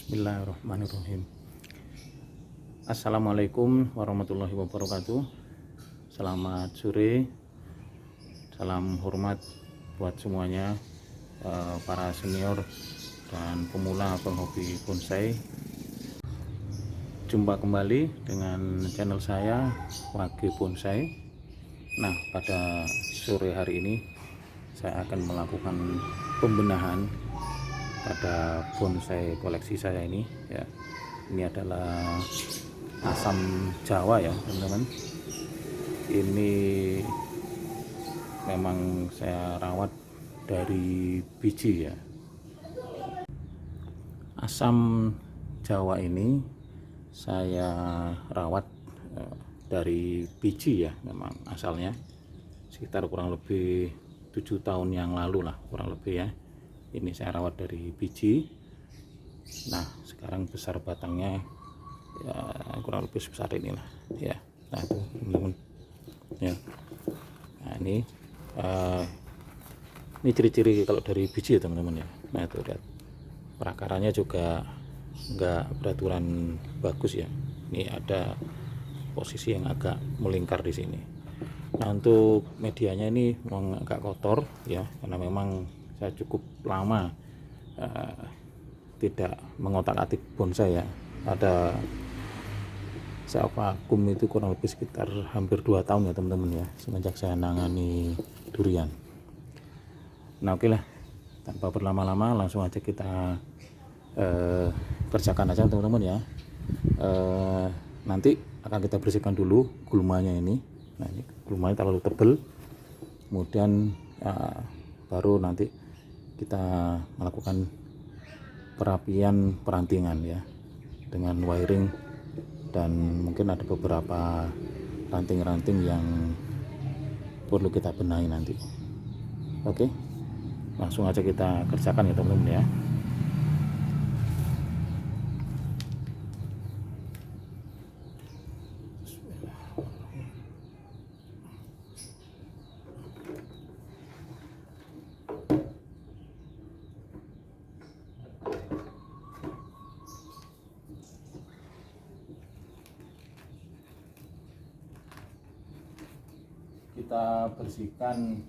Bismillahirrahmanirrahim. Assalamualaikum warahmatullahi wabarakatuh. Selamat sore, salam hormat buat semuanya, para senior dan pemula penghobi bonsai. Jumpa kembali dengan channel saya, Wage Bonsai. Nah, pada sore hari ini saya akan melakukan pembenahan pada bonsai koleksi saya ini ya. Ini adalah asam Jawa ya teman-teman. Ini memang saya rawat dari biji ya. Asam Jawa ini saya rawat dari biji ya, memang asalnya sekitar kurang lebih 7 tahun yang lalu lah, kurang lebih ya. Ini saya rawat dari biji. Nah, sekarang besar batangnya ya kurang lebih sebesar inilah ya. Nah, itu teman-teman ya. Nah, ini ciri-ciri kalau dari biji ya teman-teman ya. Nah, itu lihat perakarannya juga enggak beraturan bagus ya. Ini ada posisi yang agak melingkar di sini. Nah, untuk medianya ini memang agak kotor ya, karena memang saya cukup lama tidak mengotak-atik bonsai ya. Saya vakum itu kurang lebih sekitar hampir 2 tahun ya teman-teman ya, semenjak saya nangani durian. Nah, oke lah, tanpa berlama-lama langsung aja kita kerjakan aja teman-teman ya. Nanti akan kita bersihkan dulu gulmanya ini. Nah, ini gulmanya terlalu tebal, kemudian baru nanti kita melakukan perapian perantingan ya, dengan wiring, dan mungkin ada beberapa ranting-ranting yang perlu kita benahi nanti. Oke, langsung aja kita kerjakan ya teman-teman ya. Kita bersihkan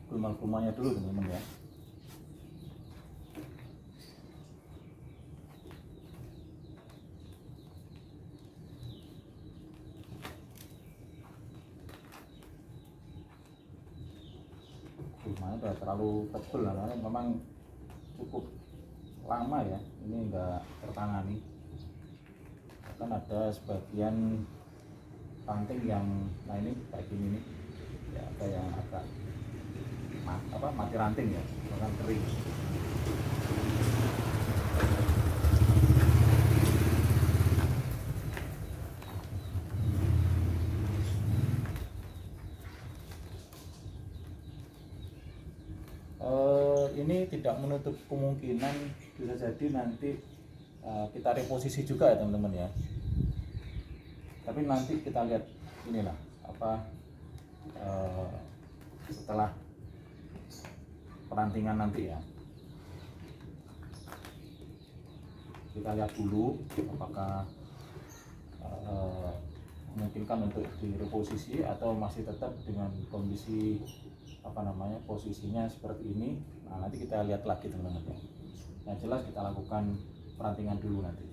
gulma-gulmanya dulu teman-teman ya. Gulmanya udah terlalu tebal lah, memang cukup lama ya ini enggak tertangani. Kan ada sebagian ranting yang ini kayak gini nih ya, ada yang agak mati ranting ya, bahkan kering. Ini tidak menutup kemungkinan bisa jadi nanti kita reposisi juga ya teman-teman ya. Tapi nanti kita lihat inilah setelah perantingan nanti ya. Kita lihat dulu apakah memungkinkan untuk direposisi atau masih tetap dengan kondisi posisinya seperti ini. Nah, nanti kita lihat lagi teman-teman ya. Yang jelas kita lakukan perantingan dulu nanti.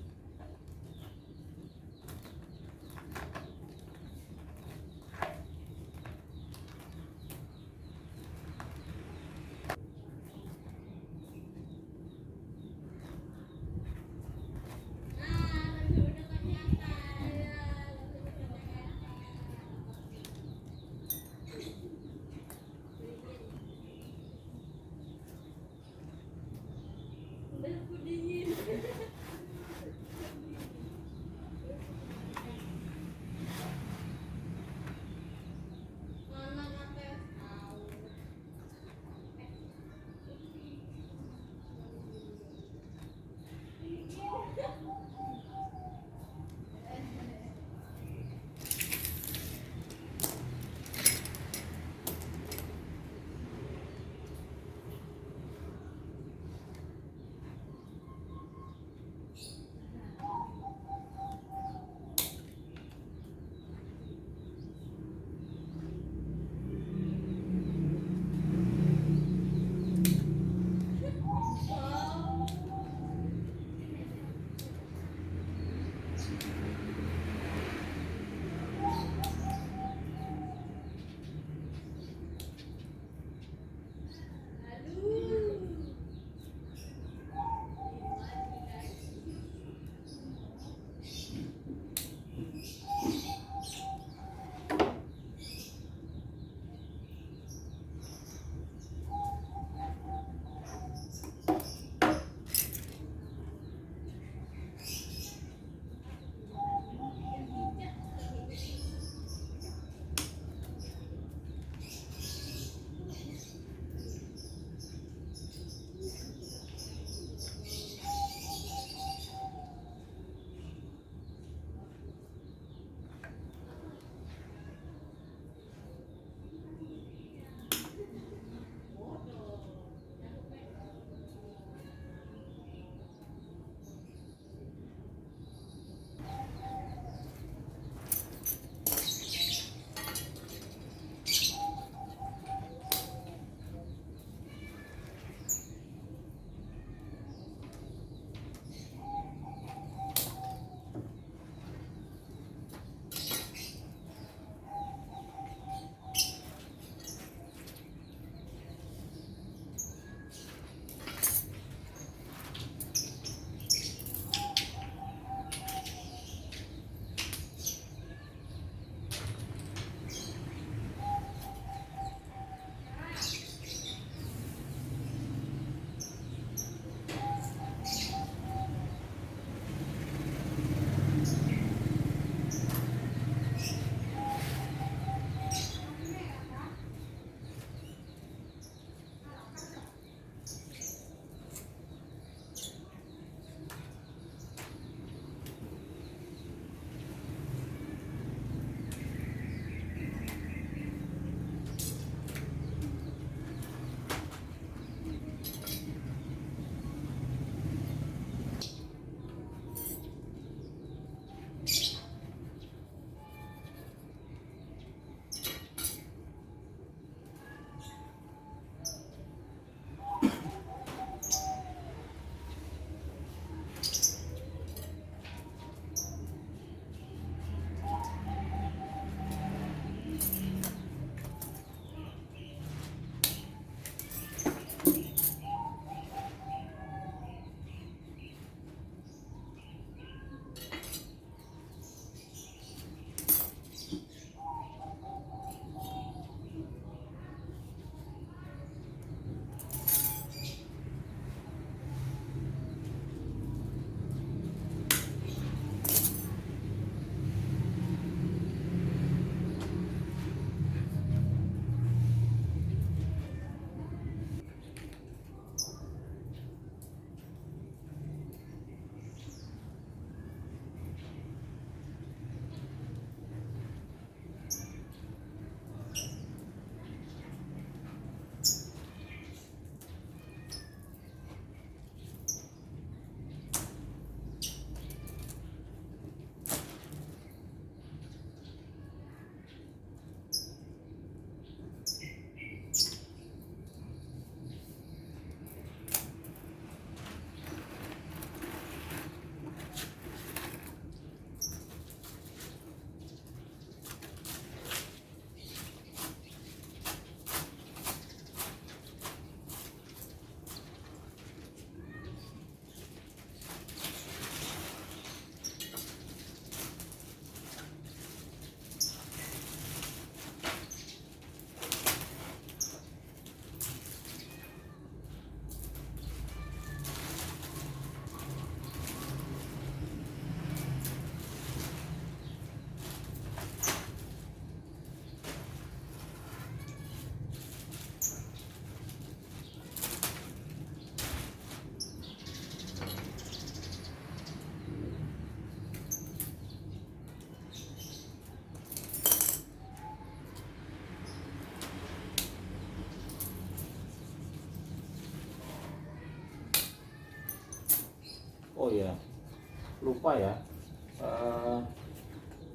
lupa ya,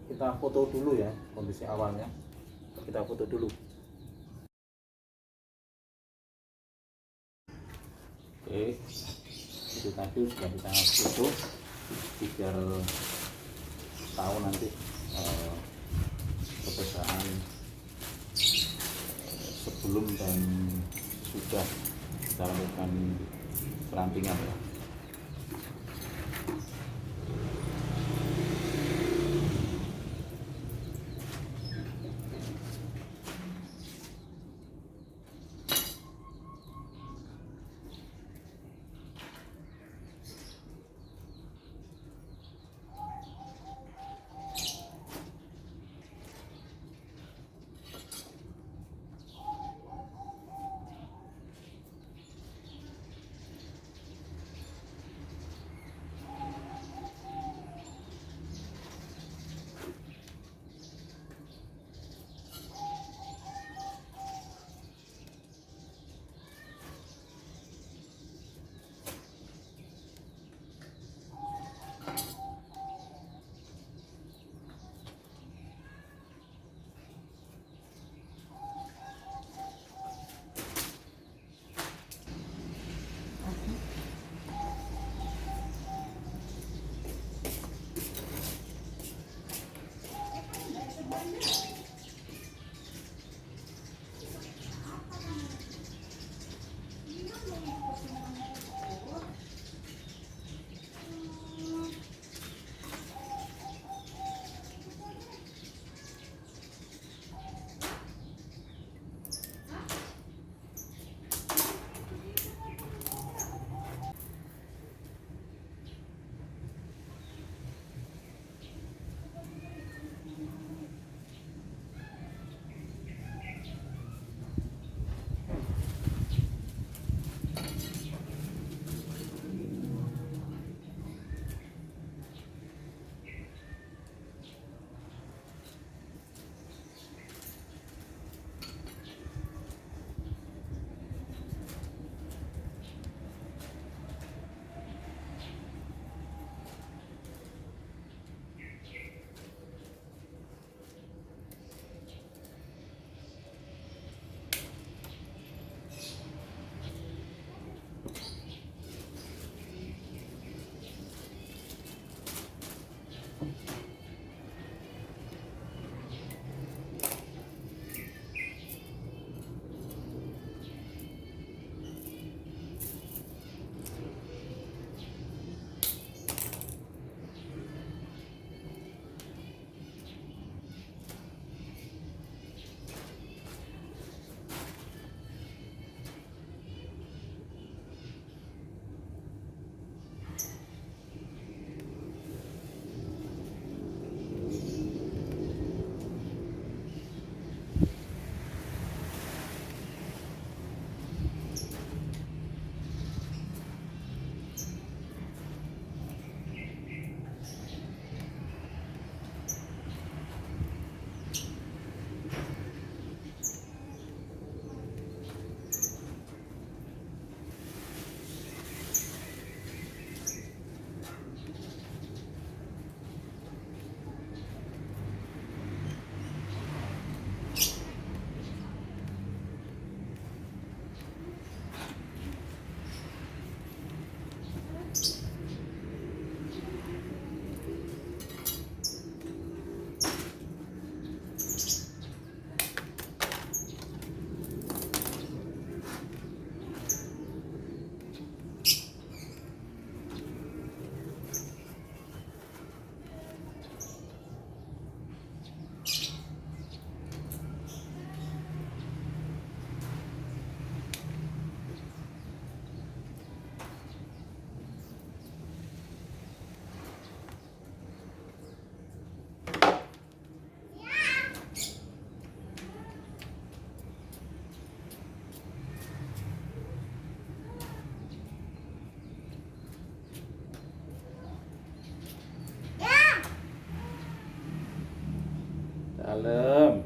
kita foto dulu ya kondisi awalnya. Kita foto dulu. Oke, itu tadi sudah kita foto biar tahu nanti perbedaan sebelum dan sudah kita lakukan perampingan ya. Dalam.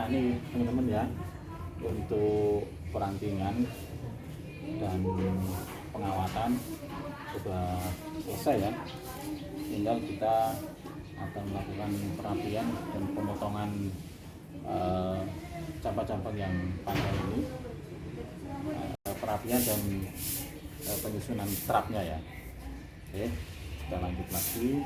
Nah ini teman-teman ya, untuk perantingan dan pengawatan sudah selesai ya. Tinggal kita akan melakukan perapian dan pemotongan cabang-cabang yang panjang ini, perapian dan penyusunan trapnya ya. Oke, kita lanjut lagi.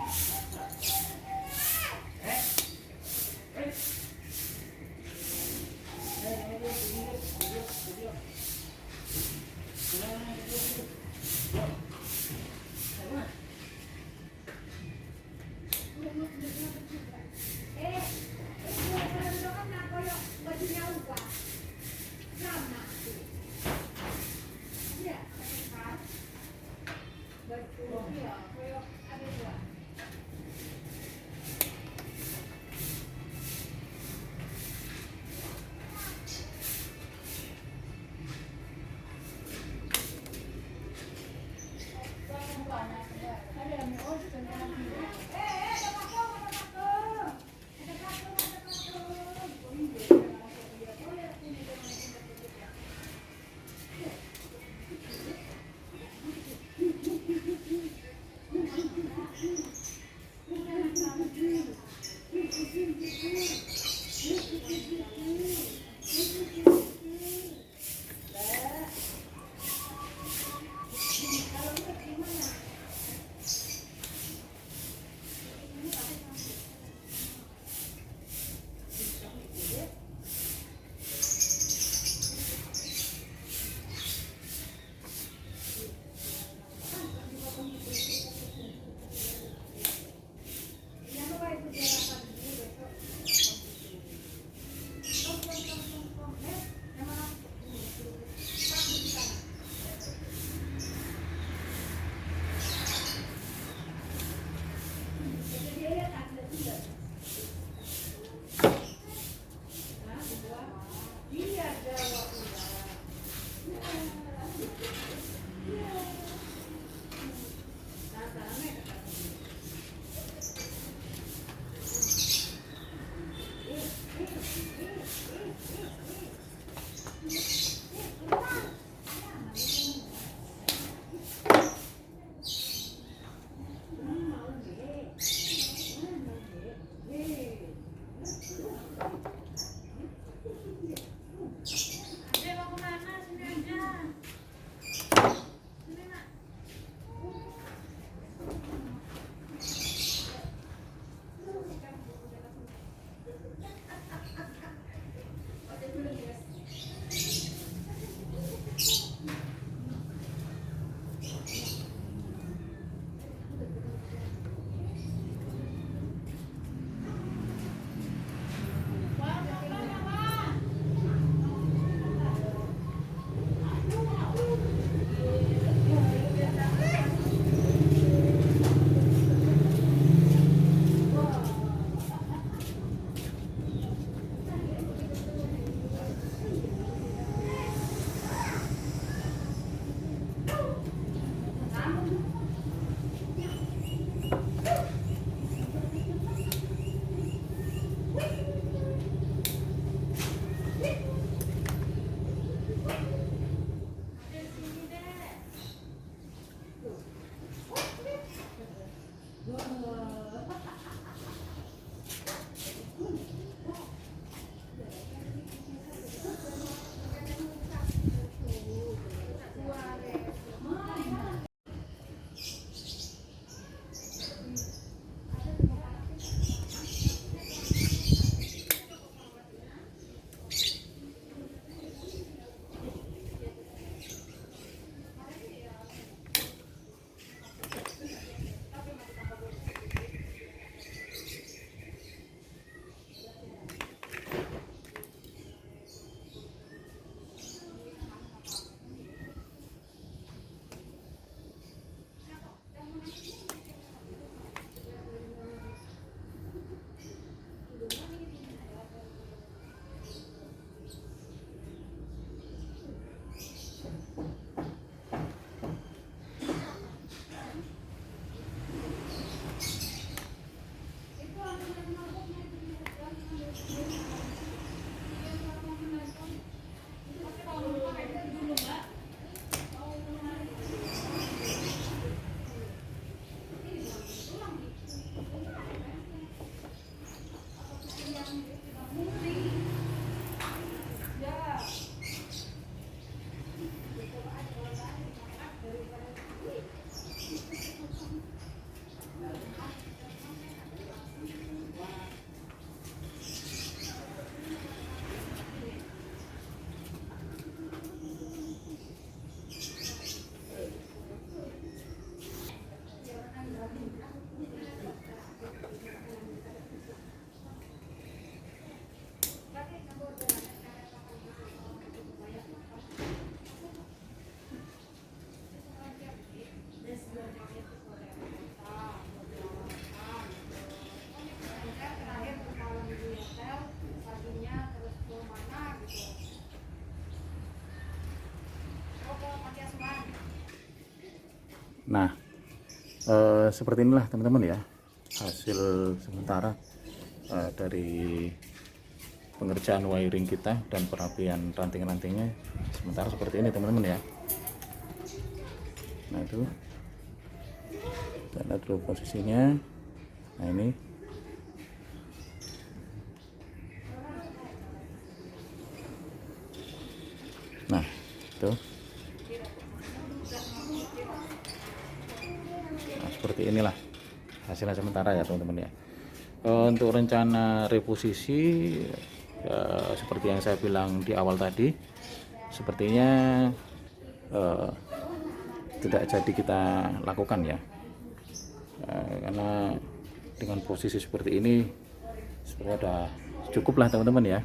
Nah, seperti inilah teman-teman ya hasil sementara dari pengerjaan wiring kita dan perapian ranting-rantingnya sementara seperti ini teman-teman ya. Nah itu kita lihat dulu posisinya. Nah ini nah itu nah, seperti inilah hasilnya sementara ya teman-teman ya. Untuk rencana reposisi seperti yang saya bilang di awal tadi, sepertinya tidak jadi kita lakukan ya, karena dengan posisi seperti ini sebenarnya udah cukup lah teman-teman ya.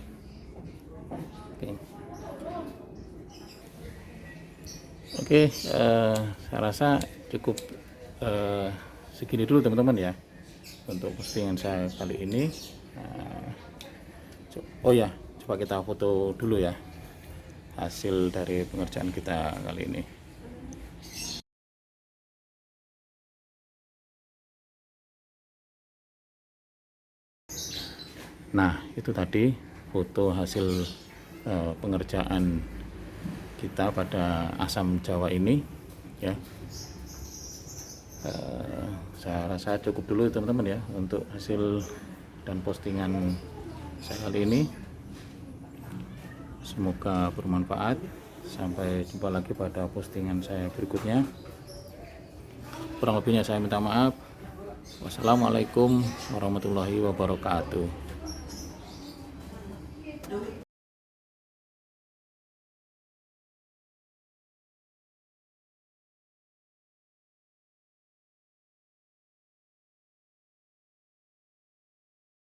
Oke, saya rasa cukup segini dulu teman-teman ya untuk postingan saya kali ini. Oh ya, coba kita foto dulu ya hasil dari pengerjaan kita kali ini. Nah itu tadi foto hasil pengerjaan kita pada Asam Jawa ini ya. Saya rasa cukup dulu teman-teman ya untuk hasil dan postingan saya kali ini. Semoga bermanfaat. Sampai jumpa lagi pada postingan saya berikutnya. Kurang lebihnya saya minta maaf. Wassalamualaikum warahmatullahi wabarakatuh.